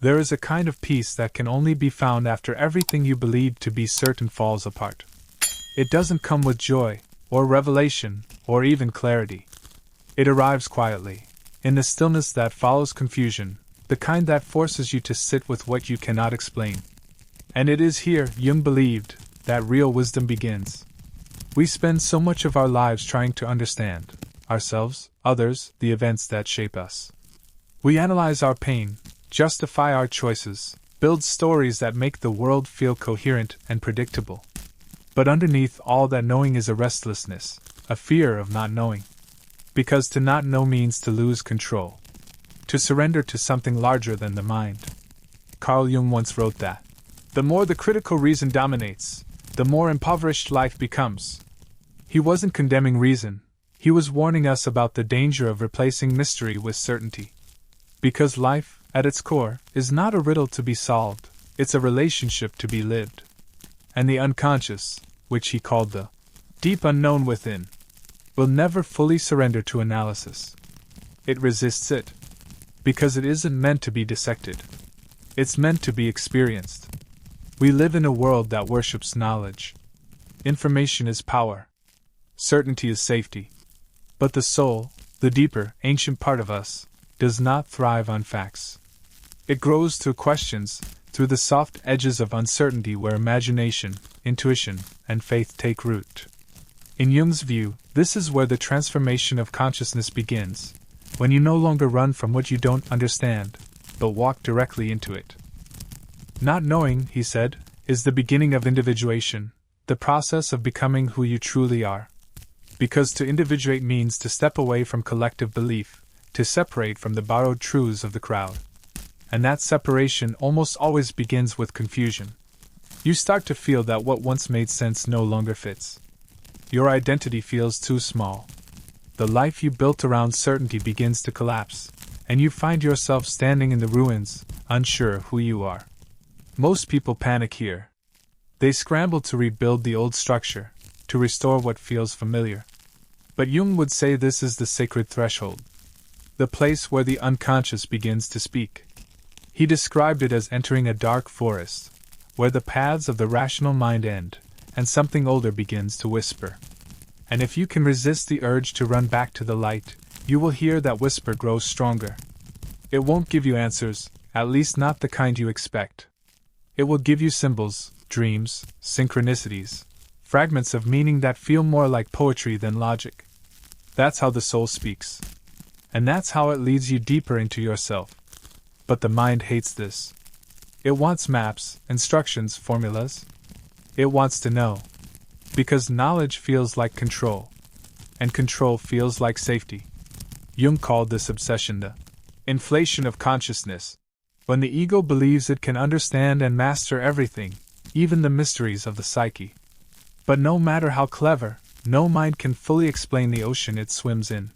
There is a kind of peace that can only be found after everything you believed to be certain falls apart. It doesn't come with joy, or revelation, or even clarity. It arrives quietly, in the stillness that follows confusion, the kind that forces you to sit with what you cannot explain. And it is here, Jung believed, that real wisdom begins. We spend so much of our lives trying to understand ourselves, others, the events that shape us. We analyze our pain, justify our choices, build stories that make the world feel coherent and predictable. But underneath all that knowing is a restlessness, a fear of not knowing. Because to not know means to lose control, to surrender to something larger than the mind. Carl Jung once wrote that, "The more the critical reason dominates, the more impoverished life becomes." He wasn't condemning reason, he was warning us about the danger of replacing mystery with certainty. Because life, at its core, is not a riddle to be solved, it's a relationship to be lived. And the unconscious, which he called the deep unknown within, will never fully surrender to analysis. It resists it. Because it isn't meant to be dissected. It's meant to be experienced. We live in a world that worships knowledge. Information is power. Certainty is safety. But the soul, the deeper, ancient part of us, does not thrive on facts. It grows through questions, through the soft edges of uncertainty where imagination, intuition, and faith take root. In Jung's view, this is where the transformation of consciousness begins, when you no longer run from what you don't understand, but walk directly into it. Not knowing, he said, is the beginning of individuation, the process of becoming who you truly are. Because to individuate means to step away from collective belief, to separate from the borrowed truths of the crowd. And that separation almost always begins with confusion. You start to feel that what once made sense no longer fits. Your identity feels too small. The life you built around certainty begins to collapse, and you find yourself standing in the ruins, unsure who you are. Most people panic here. They scramble to rebuild the old structure, to restore what feels familiar. But Jung would say this is the sacred threshold, the place where the unconscious begins to speak. He described it as entering a dark forest, where the paths of the rational mind end, and something older begins to whisper. And if you can resist the urge to run back to the light, you will hear that whisper grow stronger. It won't give you answers, at least not the kind you expect. It will give you symbols, dreams, synchronicities, fragments of meaning that feel more like poetry than logic. That's how the soul speaks. And that's how it leads you deeper into yourself. But the mind hates this. It wants maps, instructions, formulas. It wants to know. Because knowledge feels like control. And control feels like safety. Jung called this obsession the inflation of consciousness. When the ego believes it can understand and master everything, even the mysteries of the psyche. But no matter how clever, no mind can fully explain the ocean it swims in.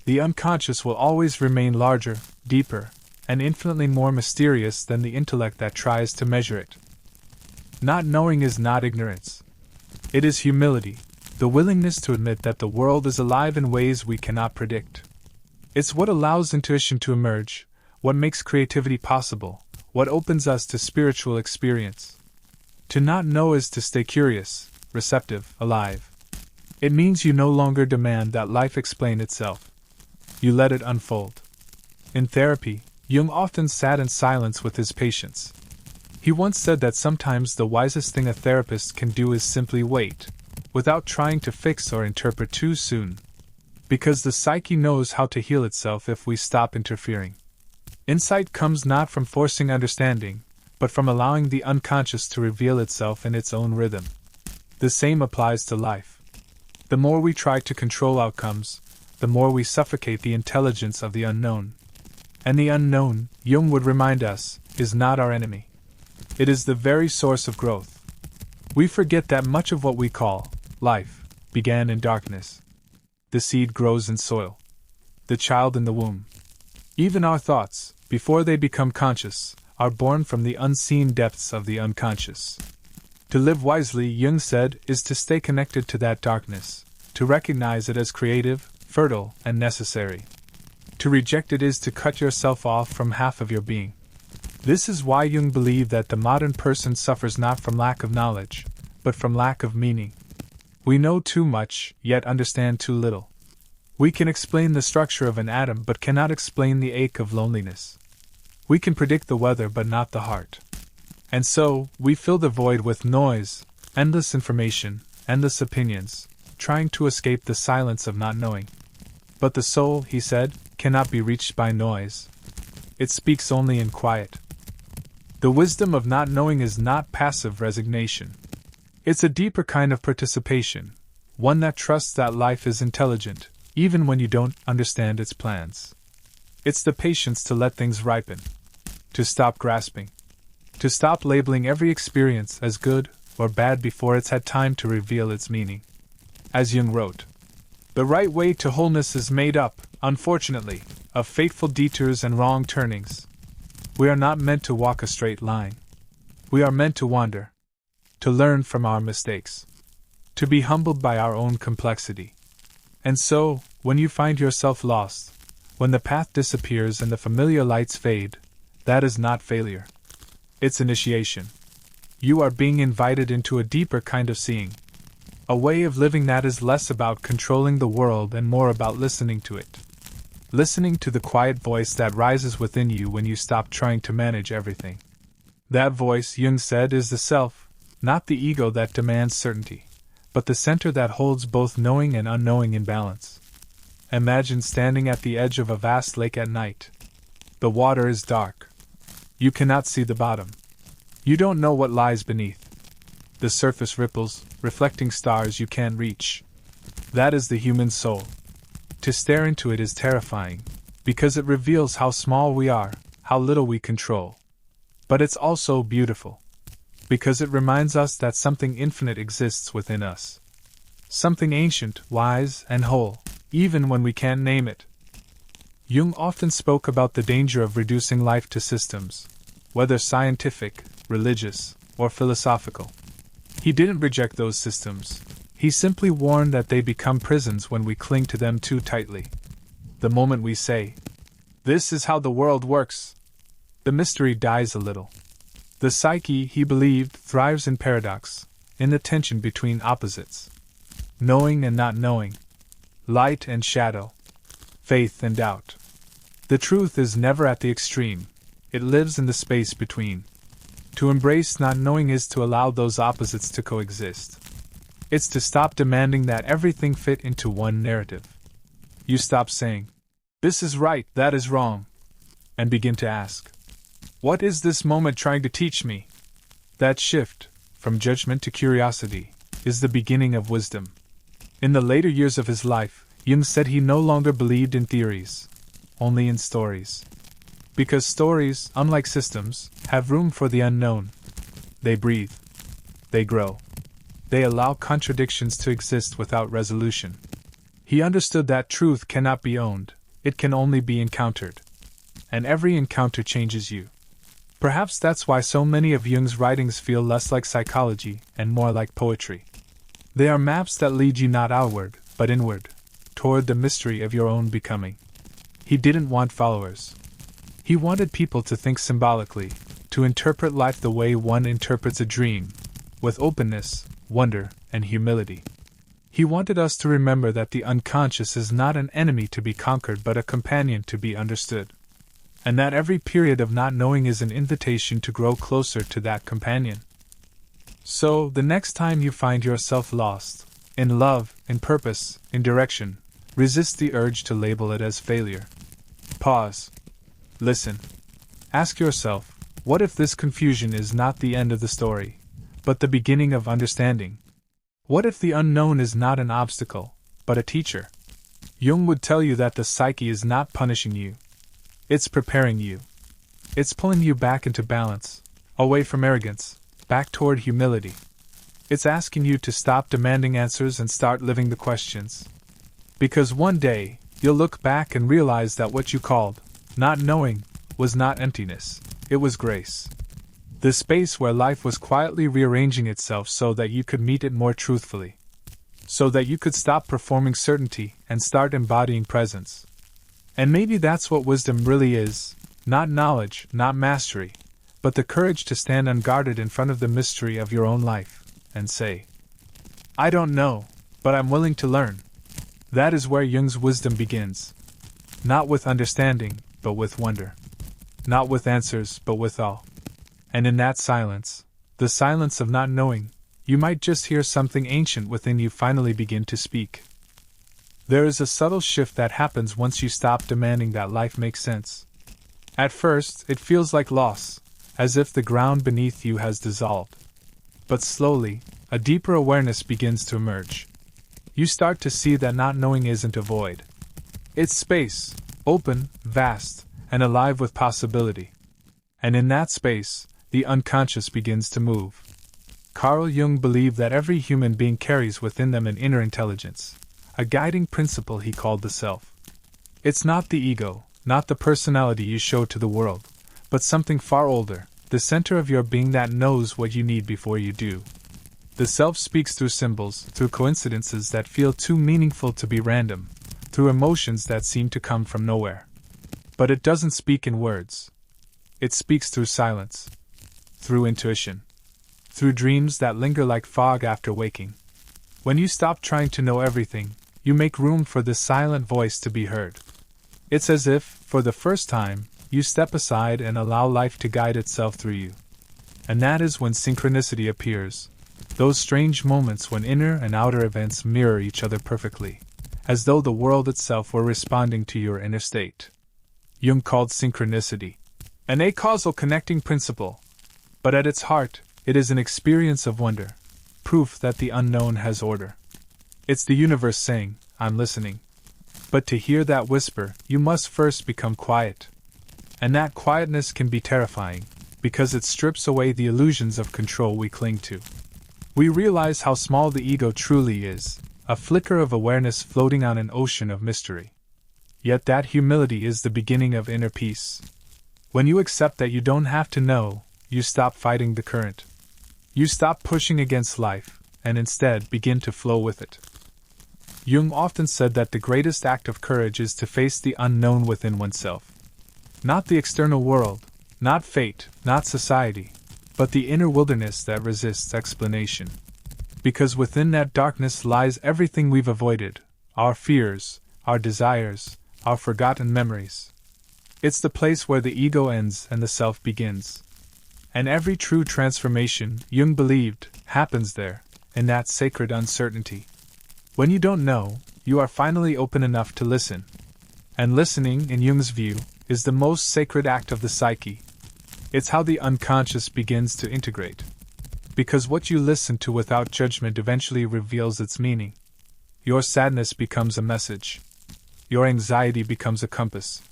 The unconscious will always remain larger, deeper, and infinitely more mysterious than the intellect that tries to measure it. Not knowing is not ignorance. It is humility, the willingness to admit that the world is alive in ways we cannot predict. It's what allows intuition to emerge, what makes creativity possible, what opens us to spiritual experience. To not know is to stay curious, receptive, alive. It means you no longer demand that life explain itself. You let it unfold. In therapy, Jung often sat in silence with his patients. He once said that sometimes the wisest thing a therapist can do is simply wait, without trying to fix or interpret too soon. Because the psyche knows how to heal itself if we stop interfering. Insight comes not from forcing understanding, but from allowing the unconscious to reveal itself in its own rhythm. The same applies to life. The more we try to control outcomes, the more we suffocate the intelligence of the unknown. And the unknown, Jung would remind us, is not our enemy. It is the very source of growth. We forget that much of what we call life began in darkness. The seed grows in soil. The child in the womb. Even our thoughts, before they become conscious, are born from the unseen depths of the unconscious. To live wisely, Jung said, is to stay connected to that darkness, to recognize it as creative, fertile, and necessary. To reject it is to cut yourself off from half of your being. This is why Jung believed that the modern person suffers not from lack of knowledge, but from lack of meaning. We know too much, yet understand too little. We can explain the structure of an atom but cannot explain the ache of loneliness. We can predict the weather but not the heart. And so, we fill the void with noise, endless information, endless opinions, trying to escape the silence of not knowing. But the soul, he said, cannot be reached by noise. It speaks only in quiet. The wisdom of not knowing is not passive resignation. It's a deeper kind of participation, one that trusts that life is intelligent, even when you don't understand its plans. It's the patience to let things ripen, to stop grasping, to stop labeling every experience as good or bad before it's had time to reveal its meaning. As Jung wrote, the right way to wholeness is made up, unfortunately, of fateful detours and wrong turnings. We are not meant to walk a straight line. We are meant to wander, to learn from our mistakes, to be humbled by our own complexity. And so, when you find yourself lost, when the path disappears and the familiar lights fade, that is not failure. It's initiation. You are being invited into a deeper kind of seeing, a way of living that is less about controlling the world and more about listening to it. Listening to the quiet voice that rises within you when you stop trying to manage everything. That voice, Jung said, is the self, not the ego that demands certainty, but the center that holds both knowing and unknowing in balance. Imagine standing at the edge of a vast lake at night. The water is dark. You cannot see the bottom. You don't know what lies beneath. The surface ripples, reflecting stars you can't reach. That is the human soul. To stare into it is terrifying, because it reveals how small we are, how little we control. But it's also beautiful, because it reminds us that something infinite exists within us. Something ancient, wise, and whole, even when we can't name it. Jung often spoke about the danger of reducing life to systems, whether scientific, religious, or philosophical. He didn't reject those systems. He simply warned that they become prisons when we cling to them too tightly. The moment we say, "This is how the world works," the mystery dies a little. The psyche, he believed, thrives in paradox, in the tension between opposites. Knowing and not knowing. Light and shadow. Faith and doubt. The truth is never at the extreme. It lives in the space between. To embrace not knowing is to allow those opposites to coexist. It's to stop demanding that everything fit into one narrative. You stop saying, "This is right, that is wrong," and begin to ask, "What is this moment trying to teach me?" That shift, from judgment to curiosity, is the beginning of wisdom. In the later years of his life, Jung said he no longer believed in theories, only in stories. Because stories, unlike systems, have room for the unknown. They breathe. They grow. They allow contradictions to exist without resolution. He understood that truth cannot be owned, it can only be encountered. And every encounter changes you. Perhaps that's why so many of Jung's writings feel less like psychology and more like poetry. They are maps that lead you not outward, but inward, toward the mystery of your own becoming. He didn't want followers. He wanted people to think symbolically, to interpret life the way one interprets a dream, with openness, wonder, and humility. He wanted us to remember that the unconscious is not an enemy to be conquered but a companion to be understood. And that every period of not knowing is an invitation to grow closer to that companion. So, the next time you find yourself lost, in love, in purpose, in direction, resist the urge to label it as failure. Pause. Listen. Ask yourself, what if this confusion is not the end of the story, but the beginning of understanding? What if the unknown is not an obstacle, but a teacher? Jung would tell you that the psyche is not punishing you. It's preparing you. It's pulling you back into balance, away from arrogance, back toward humility. It's asking you to stop demanding answers and start living the questions. Because one day, you'll look back and realize that what you called not knowing was not emptiness, it was grace. The space where life was quietly rearranging itself so that you could meet it more truthfully. So that you could stop performing certainty and start embodying presence. And maybe that's what wisdom really is, not knowledge, not mastery, but the courage to stand unguarded in front of the mystery of your own life, and say, "I don't know, but I'm willing to learn." That is where Jung's wisdom begins. Not with understanding, but with wonder. Not with answers, but with awe. And in that silence, the silence of not knowing, you might just hear something ancient within you finally begin to speak. There is a subtle shift that happens once you stop demanding that life makes sense. At first, it feels like loss, as if the ground beneath you has dissolved. But slowly, a deeper awareness begins to emerge. You start to see that not knowing isn't a void. It's space, open, vast, and alive with possibility. And in that space, the unconscious begins to move. Carl Jung believed that every human being carries within them an inner intelligence, a guiding principle he called the self. It's not the ego, not the personality you show to the world, but something far older, the center of your being that knows what you need before you do. The self speaks through symbols, through coincidences that feel too meaningful to be random, through emotions that seem to come from nowhere. But it doesn't speak in words. It speaks through silence, through intuition, through dreams that linger like fog after waking. When you stop trying to know everything, you make room for this silent voice to be heard. It's as if, for the first time, you step aside and allow life to guide itself through you. And that is when synchronicity appears, those strange moments when inner and outer events mirror each other perfectly, as though the world itself were responding to your inner state. Jung called synchronicity an acausal connecting principle, but at its heart, it is an experience of wonder, proof that the unknown has order. It's the universe saying, "I'm listening." But to hear that whisper, you must first become quiet. And that quietness can be terrifying, because it strips away the illusions of control we cling to. We realize how small the ego truly is, a flicker of awareness floating on an ocean of mystery. Yet that humility is the beginning of inner peace. When you accept that you don't have to know, you stop fighting the current. You stop pushing against life, and instead begin to flow with it. Jung often said that the greatest act of courage is to face the unknown within oneself. Not the external world, not fate, not society, but the inner wilderness that resists explanation. Because within that darkness lies everything we've avoided, our fears, our desires, our forgotten memories. It's the place where the ego ends and the self begins. And every true transformation, Jung believed, happens there, in that sacred uncertainty. When you don't know, you are finally open enough to listen. And listening, in Jung's view, is the most sacred act of the psyche. It's how the unconscious begins to integrate. Because what you listen to without judgment eventually reveals its meaning. Your sadness becomes a message. Your anxiety becomes a compass.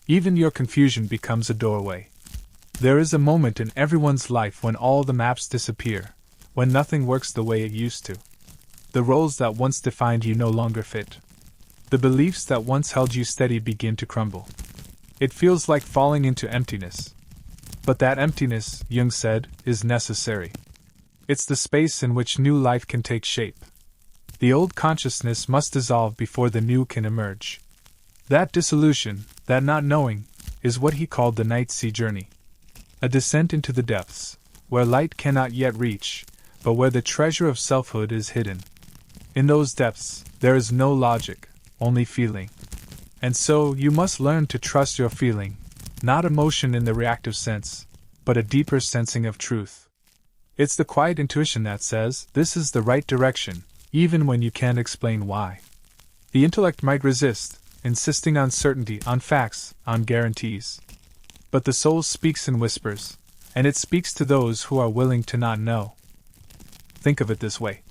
Even your confusion becomes a doorway. There is a moment in everyone's life when all the maps disappear, when nothing works the way it used to. The roles that once defined you no longer fit. The beliefs that once held you steady begin to crumble. It feels like falling into emptiness. But that emptiness, Jung said, is necessary. It's the space in which new life can take shape. The old consciousness must dissolve before the new can emerge. That dissolution, that not knowing, is what he called the night sea journey. A descent into the depths, where light cannot yet reach, but where the treasure of selfhood is hidden. In those depths, there is no logic, only feeling. And so, you must learn to trust your feeling, not emotion in the reactive sense, but a deeper sensing of truth. It's the quiet intuition that says, this is the right direction, even when you can't explain why. The intellect might resist, insisting on certainty, on facts, on guarantees. But the soul speaks in whispers, and it speaks to those who are willing to not know. Think of it this way.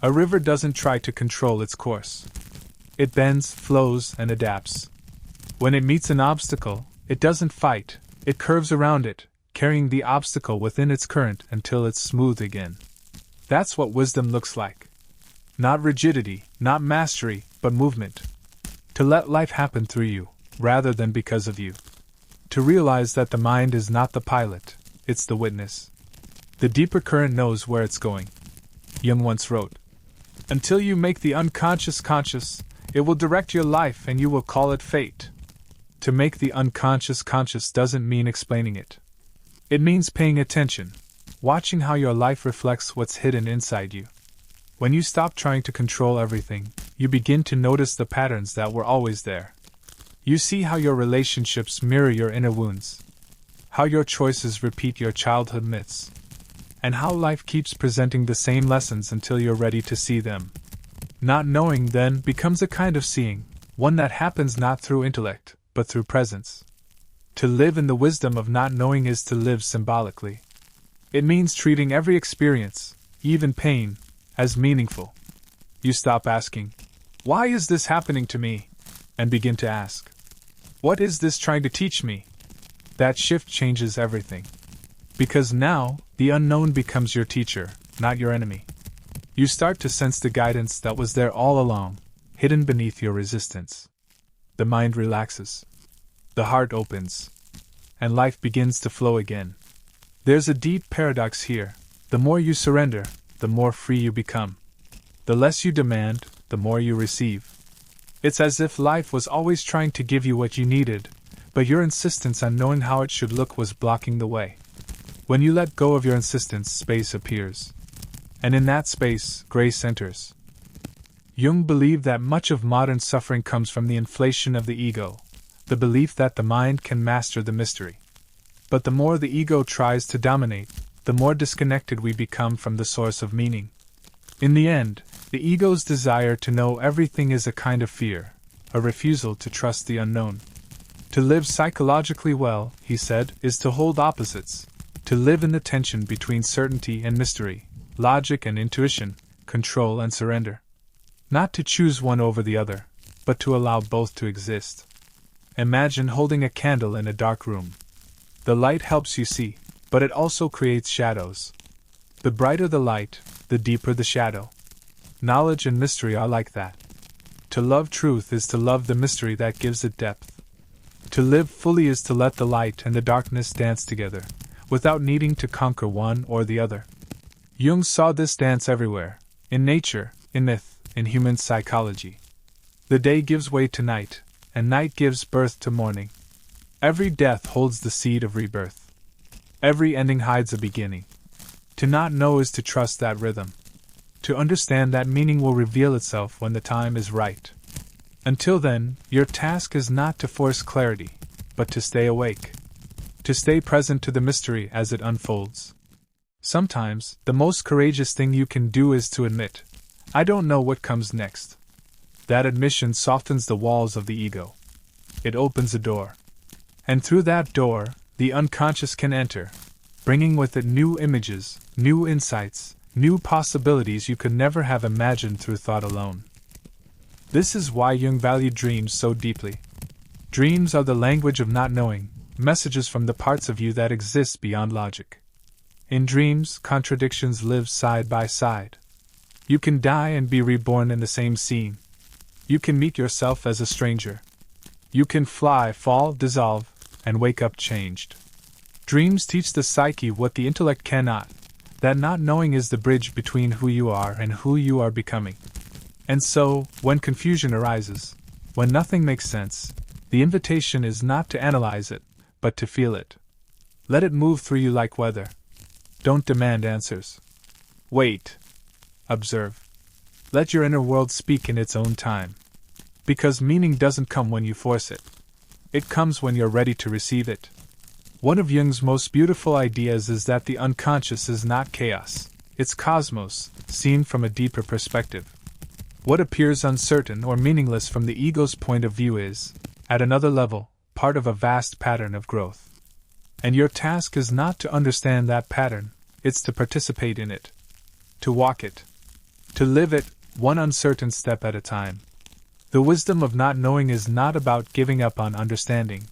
A river doesn't try to control its course. It bends, flows, and adapts. When it meets an obstacle, it doesn't fight, it curves around it, carrying the obstacle within its current until it's smooth again. That's what wisdom looks like. Not rigidity, not mastery, but movement. To let life happen through you, rather than because of you. To realize that the mind is not the pilot, it's the witness. The deeper current knows where it's going. Jung once wrote, "Until you make the unconscious conscious, it will direct your life and you will call it fate." To make the unconscious conscious doesn't mean explaining it. It means paying attention, watching how your life reflects what's hidden inside you. When you stop trying to control everything, you begin to notice the patterns that were always there. You see how your relationships mirror your inner wounds, how your choices repeat your childhood myths, and how life keeps presenting the same lessons until you're ready to see them. Not knowing then becomes a kind of seeing, one that happens not through intellect, but through presence. To live in the wisdom of not knowing is to live symbolically. It means treating every experience, even pain, as meaningful. You stop asking, "Why is this happening to me?" and begin to ask, "What is this trying to teach me?" That shift changes everything. Because now, the unknown becomes your teacher, not your enemy. You start to sense the guidance that was there all along, hidden beneath your resistance. The mind relaxes. The heart opens. And life begins to flow again. There's a deep paradox here. The more you surrender, the more free you become. The less you demand, the more you receive. It's as if life was always trying to give you what you needed, but your insistence on knowing how it should look was blocking the way. When you let go of your insistence, space appears. And in that space, grace enters. Jung believed that much of modern suffering comes from the inflation of the ego, the belief that the mind can master the mystery. But the more the ego tries to dominate, the more disconnected we become from the source of meaning. In the end, the ego's desire to know everything is a kind of fear, a refusal to trust the unknown. To live psychologically well, he said, is to hold opposites, to live in the tension between certainty and mystery, logic and intuition, control and surrender. Not to choose one over the other, but to allow both to exist. Imagine holding a candle in a dark room. The light helps you see, but it also creates shadows. The brighter the light, the deeper the shadow. Knowledge and mystery are like that. To love truth is to love the mystery that gives it depth. To live fully is to let the light and the darkness dance together, without needing to conquer one or the other. Jung saw this dance everywhere, in nature, in myth, in human psychology. The day gives way to night, and night gives birth to morning. Every death holds the seed of rebirth. Every ending hides a beginning. To not know is to trust that rhythm. To understand that meaning will reveal itself when the time is right. Until then, your task is not to force clarity, but to stay awake. To stay present to the mystery as it unfolds. Sometimes, the most courageous thing you can do is to admit, "I don't know what comes next." That admission softens the walls of the ego. It opens a door. And through that door, the unconscious can enter, bringing with it new images, new insights, new possibilities you could never have imagined through thought alone. This is why Jung valued dreams so deeply. Dreams are the language of not knowing, messages from the parts of you that exist beyond logic. In dreams, contradictions live side by side. You can die and be reborn in the same scene. You can meet yourself as a stranger. You can fly, fall, dissolve, and wake up changed. Dreams teach the psyche what the intellect cannot, that not knowing is the bridge between who you are and who you are becoming. And so, when confusion arises, when nothing makes sense, the invitation is not to analyze it, but to feel it. Let it move through you like weather. Don't demand answers. Wait. Observe. Let your inner world speak in its own time. Because meaning doesn't come when you force it. It comes when you're ready to receive it. One of Jung's most beautiful ideas is that the unconscious is not chaos, it's cosmos, seen from a deeper perspective. What appears uncertain or meaningless from the ego's point of view is, at another level, part of a vast pattern of growth. And your task is not to understand that pattern, it's to participate in it. To walk it. To live it, one uncertain step at a time. The wisdom of not knowing is not about giving up on understanding.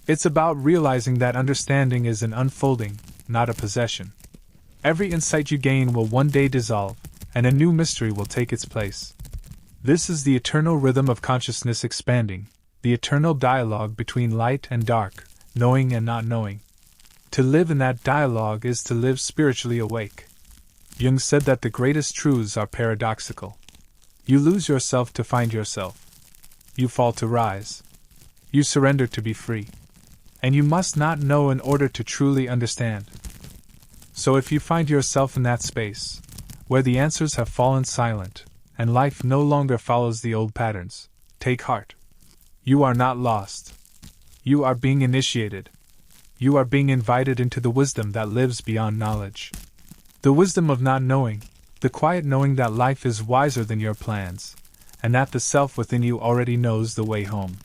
It's about realizing that understanding is an unfolding, not a possession. Every insight you gain will one day dissolve, and a new mystery will take its place. This is the eternal rhythm of consciousness expanding, the eternal dialogue between light and dark, knowing and not knowing. To live in that dialogue is to live spiritually awake. Jung said that the greatest truths are paradoxical. You lose yourself to find yourself. You fall to rise. You surrender to be free. And you must not know in order to truly understand. So if you find yourself in that space, where the answers have fallen silent, and life no longer follows the old patterns, take heart. You are not lost. You are being initiated. You are being invited into the wisdom that lives beyond knowledge. The wisdom of not knowing, the quiet knowing that life is wiser than your plans, and that the self within you already knows the way home.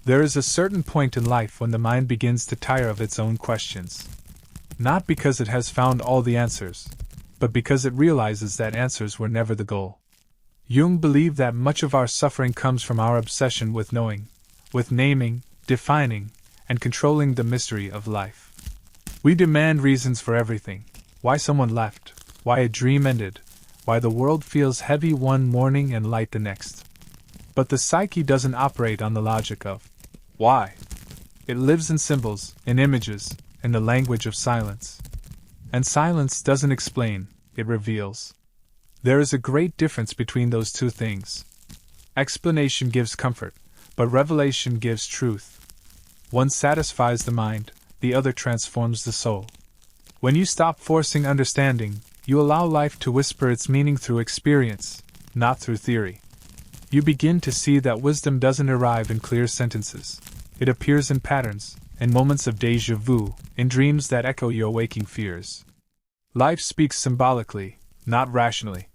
There is a certain point in life when the mind begins to tire of its own questions. Not because it has found all the answers, but because it realizes that answers were never the goal. Jung believed that much of our suffering comes from our obsession with knowing, with naming, defining, and controlling the mystery of life. We demand reasons for everything: why someone left, why a dream ended, why the world feels heavy one morning and light the next. But the psyche doesn't operate on the logic of why. It lives in symbols, in images, in the language of silence. And silence doesn't explain, it reveals. There is a great difference between those two things. Explanation gives comfort, but revelation gives truth. One satisfies the mind, the other transforms the soul. When you stop forcing understanding, you allow life to whisper its meaning through experience, not through theory. You begin to see that wisdom doesn't arrive in clear sentences. It appears in patterns, in moments of déjà vu, in dreams that echo your waking fears. Life speaks symbolically, not rationally.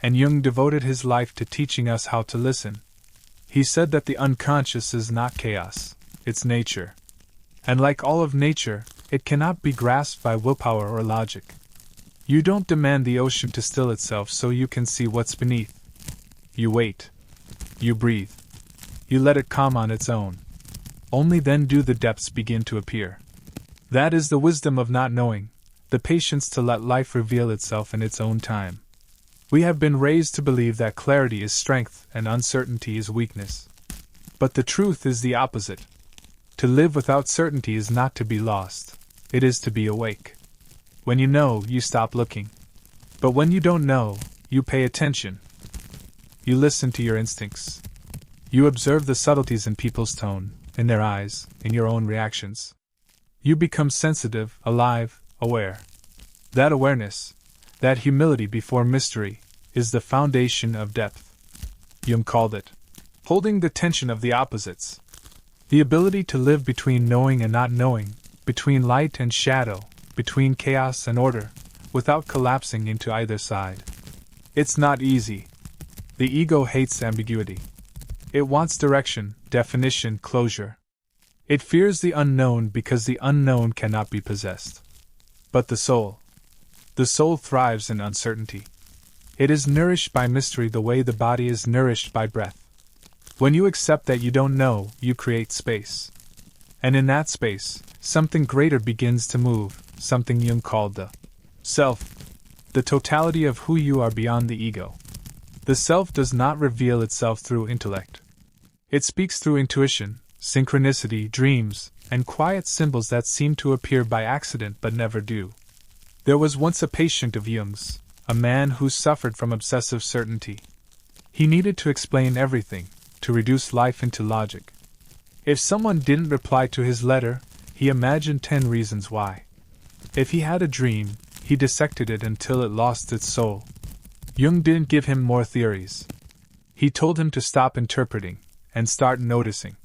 And Jung devoted his life to teaching us how to listen. He said that the unconscious is not chaos, it's nature. And like all of nature, it cannot be grasped by willpower or logic. You don't demand the ocean to still itself so you can see what's beneath. You wait. You breathe. You let it calm on its own. Only then do the depths begin to appear. That is the wisdom of not knowing, the patience to let life reveal itself in its own time. We have been raised to believe that clarity is strength and uncertainty is weakness. But the truth is the opposite. To live without certainty is not to be lost, it is to be awake. When you know, you stop looking. But when you don't know, you pay attention. You listen to your instincts. You observe the subtleties in people's tone, in their eyes, in your own reactions. You become sensitive, alive, aware. That awareness, that humility before mystery, is the foundation of depth. Jung called it holding the tension of the opposites. The ability to live between knowing and not knowing, between light and shadow, between chaos and order, without collapsing into either side. It's not easy. The ego hates ambiguity. It wants direction, definition, closure. It fears the unknown because the unknown cannot be possessed. But the soul thrives in uncertainty. It is nourished by mystery the way the body is nourished by breath. When you accept that you don't know, you create space. And in that space, something greater begins to move, something Jung called the self, the totality of who you are beyond the ego. The self does not reveal itself through intellect. It speaks through intuition, synchronicity, dreams, and quiet symbols that seem to appear by accident but never do. There was once a patient of Jung's, a man who suffered from obsessive certainty. He needed to explain everything, to reduce life into logic. If someone didn't reply to his letter, he imagined 10 reasons why. If he had a dream, he dissected it until it lost its soul. Jung didn't give him more theories. He told him to stop interpreting and start noticing.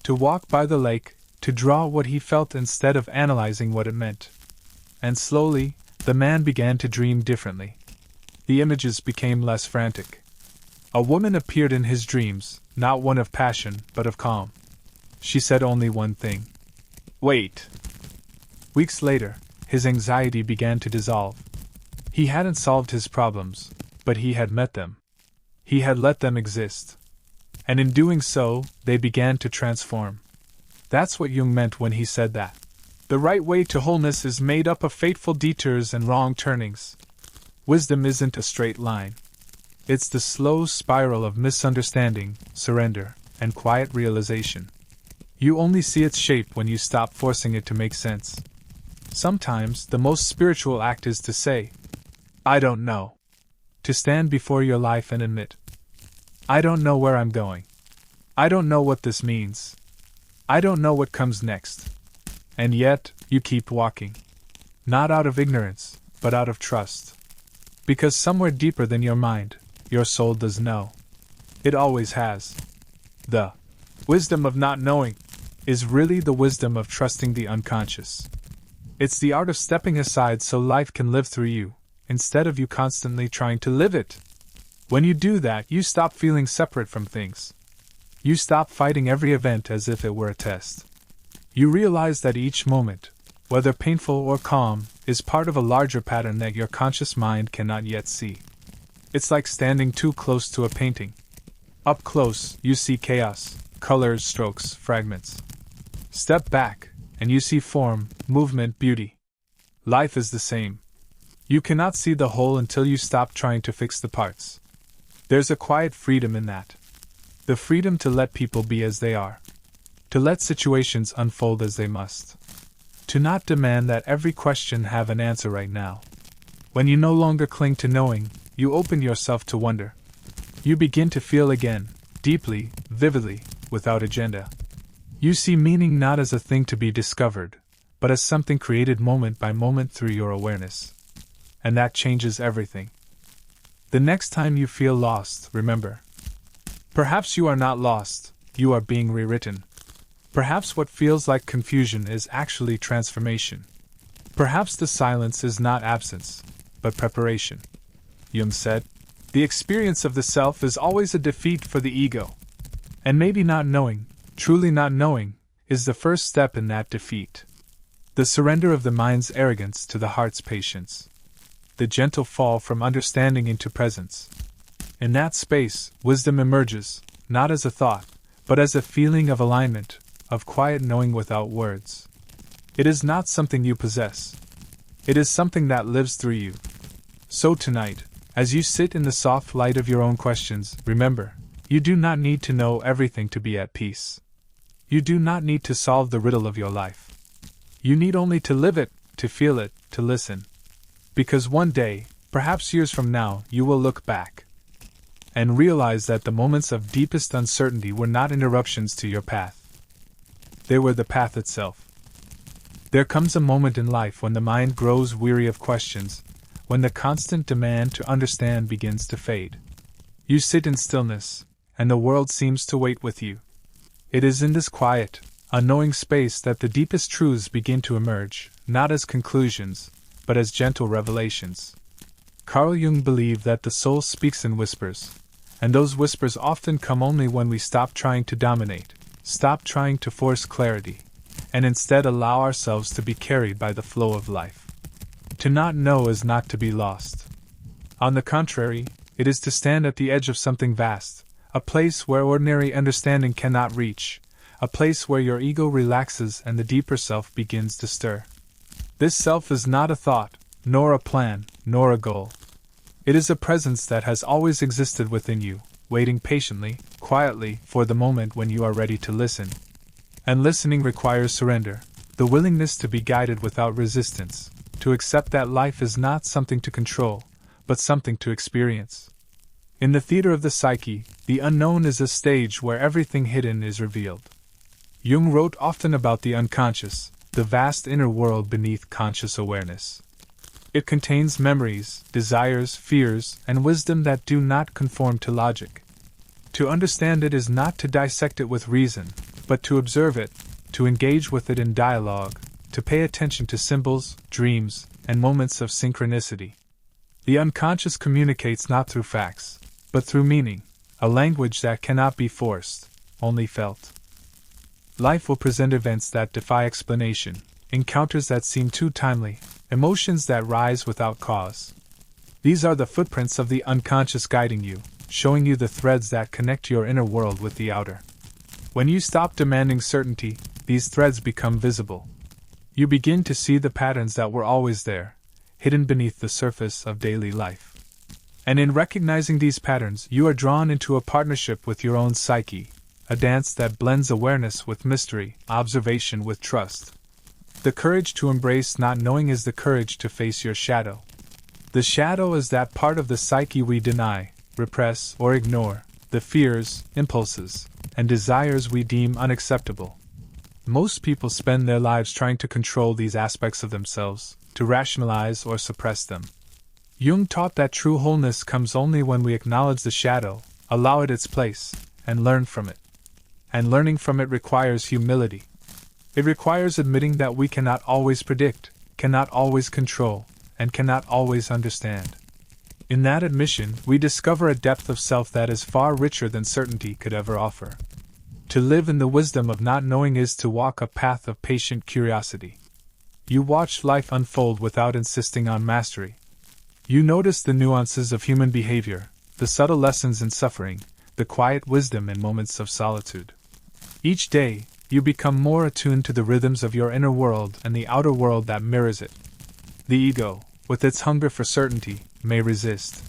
To walk by the lake, to draw what he felt instead of analyzing what it meant. And slowly, the man began to dream differently. The images became less frantic. A woman appeared in his dreams, not one of passion, but of calm. She said only one thing. Wait. Weeks later, his anxiety began to dissolve. He hadn't solved his problems, but he had met them. He had let them exist. And in doing so, they began to transform. That's what Jung meant when he said that the right way to wholeness is made up of fateful detours and wrong turnings. Wisdom isn't a straight line. It's the slow spiral of misunderstanding, surrender, and quiet realization. You only see its shape when you stop forcing it to make sense. Sometimes, the most spiritual act is to say, I don't know. To stand before your life and admit, I don't know where I'm going. I don't know what this means. I don't know what comes next. And yet, you keep walking. Not out of ignorance, but out of trust. Because somewhere deeper than your mind, your soul does know. It always has. The wisdom of not knowing is really the wisdom of trusting the unconscious. It's the art of stepping aside so life can live through you, instead of you constantly trying to live it. When you do that, you stop feeling separate from things. You stop fighting every event as if it were a test. You realize that each moment, whether painful or calm, is part of a larger pattern that your conscious mind cannot yet see. It's like standing too close to a painting. Up close, you see chaos, colors, strokes, fragments. Step back, and you see form, movement, beauty. Life is the same. You cannot see the whole until you stop trying to fix the parts. There's a quiet freedom in that. The freedom to let people be as they are. To let situations unfold as they must. To not demand that every question have an answer right now. When you no longer cling to knowing, you open yourself to wonder. You begin to feel again, deeply, vividly, without agenda. You see meaning not as a thing to be discovered, but as something created moment by moment through your awareness. And that changes everything. The next time you feel lost, remember. Perhaps you are not lost, you are being rewritten. Perhaps what feels like confusion is actually transformation. Perhaps the silence is not absence, but preparation. Jung said, "The experience of the self is always a defeat for the ego." And maybe not knowing, truly not knowing, is the first step in that defeat. The surrender of the mind's arrogance to the heart's patience. The gentle fall from understanding into presence. In that space, wisdom emerges, not as a thought, but as a feeling of alignment, of quiet knowing without words. It is not something you possess. It is something that lives through you. So tonight, as you sit in the soft light of your own questions, remember, you do not need to know everything to be at peace. You do not need to solve the riddle of your life. You need only to live it, to feel it, to listen. Because one day, perhaps years from now, you will look back and realize that the moments of deepest uncertainty were not interruptions to your path. They were the path itself. There comes a moment in life when the mind grows weary of questions, when the constant demand to understand begins to fade. You sit in stillness, and the world seems to wait with you. It is in this quiet, unknowing space that the deepest truths begin to emerge, not as conclusions, but as gentle revelations. Carl Jung believed that the soul speaks in whispers, and those whispers often come only when we stop trying to dominate, stop trying to force clarity, and instead allow ourselves to be carried by the flow of life. To not know is not to be lost. On the contrary, it is to stand at the edge of something vast, a place where ordinary understanding cannot reach, a place where your ego relaxes and the deeper self begins to stir. This self is not a thought, nor a plan, nor a goal. It is a presence that has always existed within you, waiting patiently, quietly, for the moment when you are ready to listen. And listening requires surrender, the willingness to be guided without resistance, to accept that life is not something to control, but something to experience. In the theater of the psyche, the unknown is a stage where everything hidden is revealed. Jung wrote often about the unconscious, the vast inner world beneath conscious awareness. It contains memories, desires, fears, and wisdom that do not conform to logic. To understand it is not to dissect it with reason, but to observe it, to engage with it in dialogue, to pay attention to symbols, dreams, and moments of synchronicity. The unconscious communicates not through facts, but through meaning, a language that cannot be forced, only felt. Life will present events that defy explanation, encounters that seem too timely, emotions that rise without cause. These are the footprints of the unconscious guiding you, showing you the threads that connect your inner world with the outer. When you stop demanding certainty, these threads become visible. You begin to see the patterns that were always there, hidden beneath the surface of daily life. And in recognizing these patterns, you are drawn into a partnership with your own psyche, a dance that blends awareness with mystery, observation with trust. The courage to embrace not knowing is the courage to face your shadow. The shadow is that part of the psyche we deny, repress, or ignore, the fears, impulses, and desires we deem unacceptable. Most people spend their lives trying to control these aspects of themselves, to rationalize or suppress them. Jung taught that true wholeness comes only when we acknowledge the shadow, allow it its place, and learn from it. And learning from it requires humility. It requires admitting that we cannot always predict, cannot always control, and cannot always understand. In that admission, we discover a depth of self that is far richer than certainty could ever offer. To live in the wisdom of not knowing is to walk a path of patient curiosity. You watch life unfold without insisting on mastery. You notice the nuances of human behavior, the subtle lessons in suffering, the quiet wisdom in moments of solitude. Each day, you become more attuned to the rhythms of your inner world and the outer world that mirrors it. The ego, with its hunger for certainty, may resist.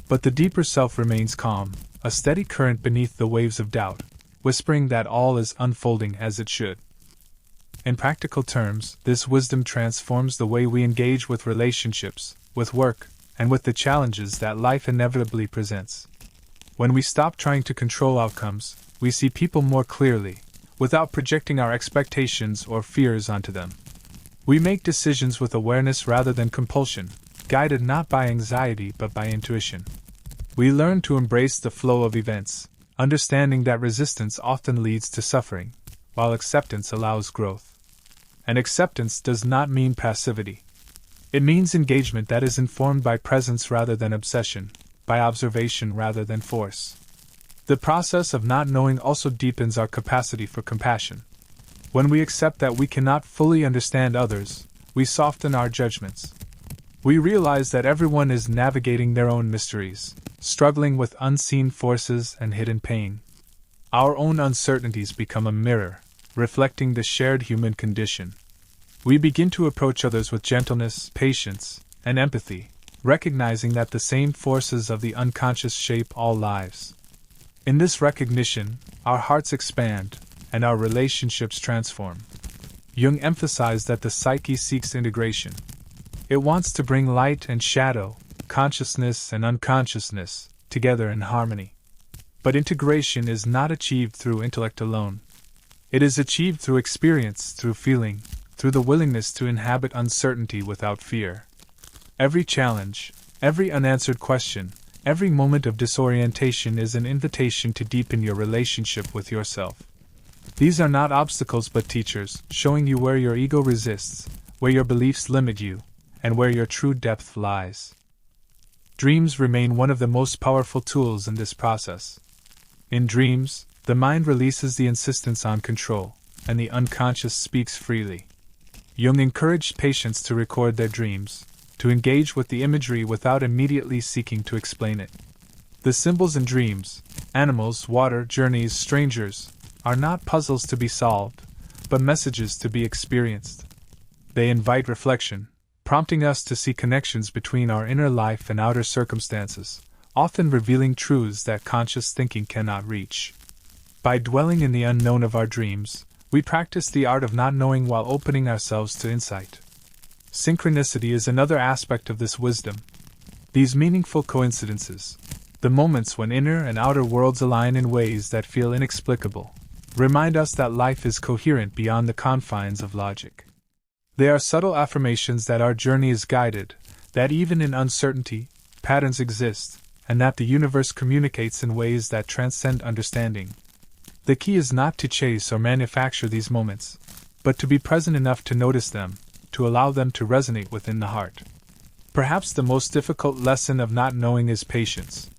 But the deeper self remains calm, a steady current beneath the waves of doubt, whispering that all is unfolding as it should. In practical terms, this wisdom transforms the way we engage with relationships, with work, and with the challenges that life inevitably presents. When we stop trying to control outcomes, we see people more clearly, without projecting our expectations or fears onto them. We make decisions with awareness rather than compulsion, guided not by anxiety but by intuition. We learn to embrace the flow of events, understanding that resistance often leads to suffering, while acceptance allows growth. And acceptance does not mean passivity. It means engagement that is informed by presence rather than obsession, by observation rather than force. The process of not knowing also deepens our capacity for compassion. When we accept that we cannot fully understand others, we soften our judgments. We realize that everyone is navigating their own mysteries, struggling with unseen forces and hidden pain. Our own uncertainties become a mirror, reflecting the shared human condition. We begin to approach others with gentleness, patience, and empathy, recognizing that the same forces of the unconscious shape all lives. In this recognition, our hearts expand, and our relationships transform. Jung emphasized that the psyche seeks integration. It wants to bring light and shadow, consciousness and unconsciousness, together in harmony. But integration is not achieved through intellect alone. It is achieved through experience, through feeling, through the willingness to inhabit uncertainty without fear. Every challenge, every unanswered question, every moment of disorientation is an invitation to deepen your relationship with yourself. These are not obstacles but teachers, showing you where your ego resists, where your beliefs limit you, and where your true depth lies. Dreams remain one of the most powerful tools in this process. In dreams, the mind releases the insistence on control, and the unconscious speaks freely. Jung encouraged patients to record their dreams, to engage with the imagery without immediately seeking to explain it. The symbols in dreams, animals, water, journeys, strangers, are not puzzles to be solved, but messages to be experienced. They invite reflection, prompting us to see connections between our inner life and outer circumstances, often revealing truths that conscious thinking cannot reach. By dwelling in the unknown of our dreams, we practice the art of not knowing while opening ourselves to insight. Synchronicity is another aspect of this wisdom. These meaningful coincidences, the moments when inner and outer worlds align in ways that feel inexplicable, remind us that life is coherent beyond the confines of logic. They are subtle affirmations that our journey is guided, that even in uncertainty, patterns exist, and that the universe communicates in ways that transcend understanding. The key is not to chase or manufacture these moments, but to be present enough to notice them, to allow them to resonate within the heart. Perhaps the most difficult lesson of not knowing is patience.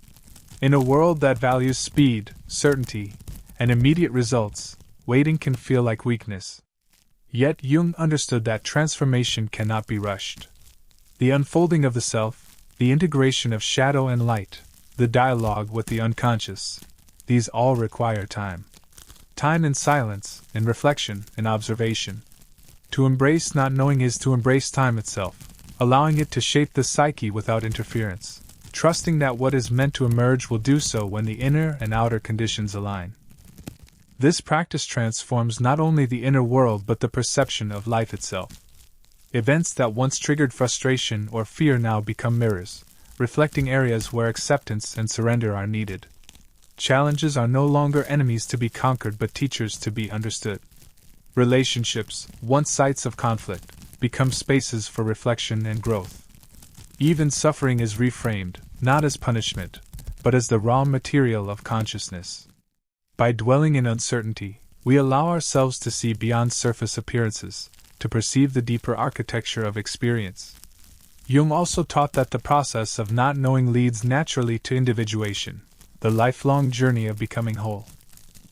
In a world that values speed, certainty, and immediate results, waiting can feel like weakness. Yet Jung understood that transformation cannot be rushed. The unfolding of the self, the integration of shadow and light, the dialogue with the unconscious, these all require time. Time in silence, in reflection, in observation. To embrace not knowing is to embrace time itself, allowing it to shape the psyche without interference, trusting that what is meant to emerge will do so when the inner and outer conditions align. This practice transforms not only the inner world but the perception of life itself. Events that once triggered frustration or fear now become mirrors, reflecting areas where acceptance and surrender are needed. Challenges are no longer enemies to be conquered but teachers to be understood. Relationships, once sites of conflict, become spaces for reflection and growth. Even suffering is reframed, not as punishment, but as the raw material of consciousness. By dwelling in uncertainty, we allow ourselves to see beyond surface appearances, to perceive the deeper architecture of experience. Jung also taught that the process of not knowing leads naturally to individuation, the lifelong journey of becoming whole.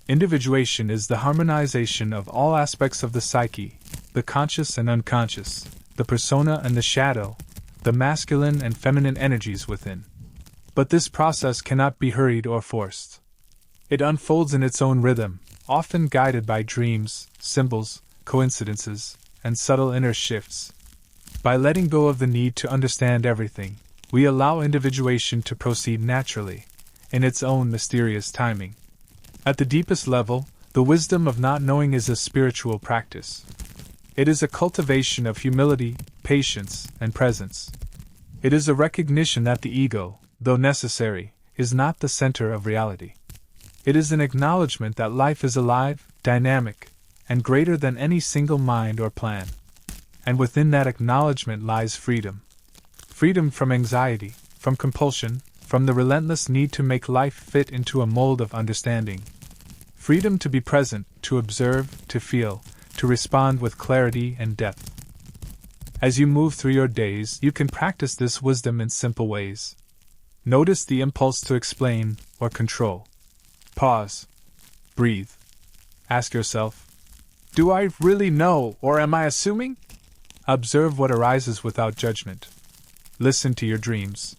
Individuation is the harmonization of all aspects of the psyche, the conscious and unconscious, the persona and the shadow, the masculine and feminine energies within. But this process cannot be hurried or forced. It unfolds in its own rhythm, often guided by dreams, symbols, coincidences, and subtle inner shifts. By letting go of the need to understand everything, we allow individuation to proceed naturally, in its own mysterious timing. At the deepest level, the wisdom of not knowing is a spiritual practice. It is a cultivation of humility, patience, and presence. It is a recognition that the ego, though necessary, is not the center of reality. It is an acknowledgement that life is alive, dynamic, and greater than any single mind or plan. And within that acknowledgement lies freedom. Freedom from anxiety, from compulsion, from the relentless need to make life fit into a mold of understanding. Freedom to be present, to observe, to feel, to respond with clarity and depth. As you move through your days, you can practice this wisdom in simple ways. Notice the impulse to explain or control. Pause. Breathe. Ask yourself, do I really know, or am I assuming? Observe what arises without judgment. Listen to your dreams.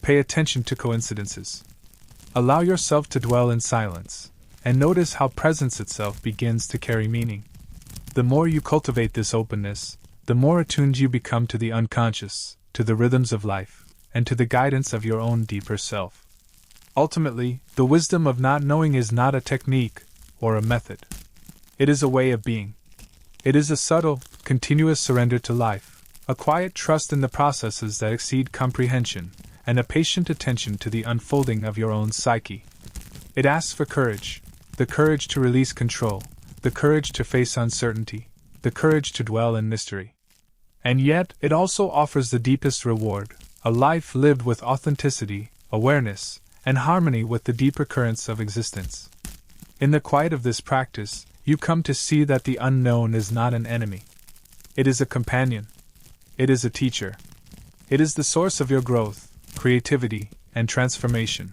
Pay attention to coincidences. Allow yourself to dwell in silence, and notice how presence itself begins to carry meaning. The more you cultivate this openness, the more attuned you become to the unconscious, to the rhythms of life, and to the guidance of your own deeper self. Ultimately, the wisdom of not knowing is not a technique or a method. It is a way of being. It is a subtle, continuous surrender to life, a quiet trust in the processes that exceed comprehension, and a patient attention to the unfolding of your own psyche. It asks for courage, the courage to release control, the courage to face uncertainty, the courage to dwell in mystery. And yet, it also offers the deepest reward, a life lived with authenticity, awareness, and harmony with the deeper currents of existence. In the quiet of this practice, you come to see that the unknown is not an enemy. It is a companion. It is a teacher. It is the source of your growth, creativity, and transformation.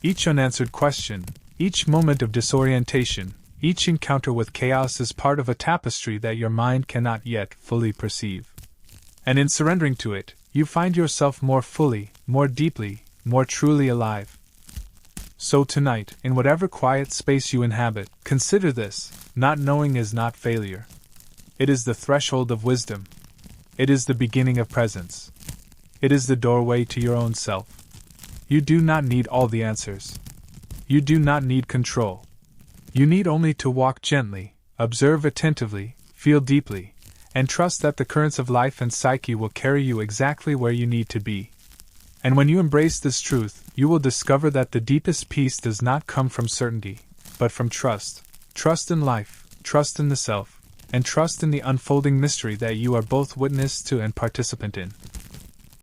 Each unanswered question, each moment of disorientation, each encounter with chaos is part of a tapestry that your mind cannot yet fully perceive. And in surrendering to it, you find yourself more fully, more deeply, more truly alive. So tonight, in whatever quiet space you inhabit, consider this: not knowing is not failure. It is the threshold of wisdom. It is the beginning of presence. It is the doorway to your own self. You do not need all the answers. You do not need control. You need only to walk gently, observe attentively, feel deeply, and trust that the currents of life and psyche will carry you exactly where you need to be. And when you embrace this truth, you will discover that the deepest peace does not come from certainty, but from trust. Trust in life, trust in the self, and trust in the unfolding mystery that you are both witness to and participant in.